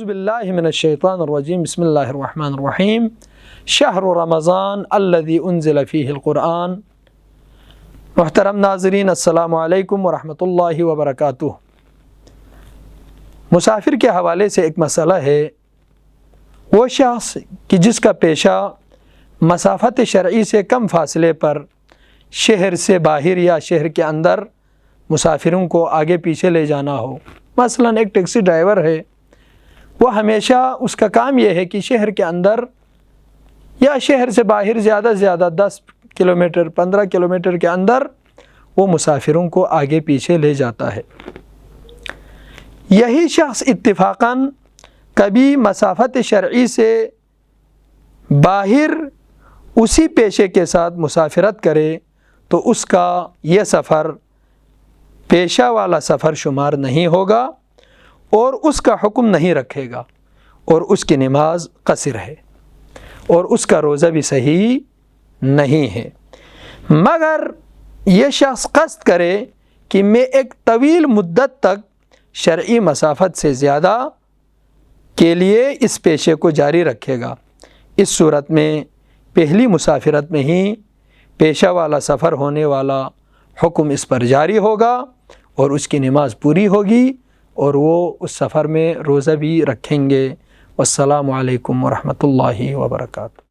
اعوذ باللہ من الشیطان الرجیم بسم اللہ الرحمن الرحیم شہر رمضان الذی انزل فیہ القرآن۔ محترم ناظرین السلام علیکم ورحمۃ اللہ وبرکاتہ۔ مسافر کے حوالے سے ایک مسئلہ ہے، وہ شخص کہ جس کا پیشہ مسافت شرعی سے کم فاصلے پر شہر سے باہر یا شہر کے اندر مسافروں کو آگے پیچھے لے جانا ہو۔ مثلا ایک ٹیکسی ڈرائیور ہے، وہ ہمیشہ اس کا کام یہ ہے کہ شہر کے اندر یا شہر سے باہر زیادہ سے زیادہ 10 کلومیٹر 15 کلومیٹر کے اندر وہ مسافروں کو آگے پیچھے لے جاتا ہے۔ یہی شخص اتفاقاً کبھی مسافت شرعی سے باہر اسی پیشے کے ساتھ مسافرت کرے تو اس کا یہ سفر پیشہ والا سفر شمار نہیں ہوگا اور اس کا حکم نہیں رکھے گا، اور اس کی نماز قصر ہے اور اس کا روزہ بھی صحیح نہیں ہے۔ مگر یہ شخص قصد کرے کہ میں ایک طویل مدت تک شرعی مسافت سے زیادہ کے لیے اس پیشے کو جاری رکھے گا، اس صورت میں پہلی مسافرت میں ہی پیشہ والا سفر ہونے والا حکم اس پر جاری ہوگا اور اس کی نماز پوری ہوگی اور وہ اس سفر میں روزہ بھی رکھیں گے۔ والسلام علیکم ورحمۃ اللہ وبرکاتہ۔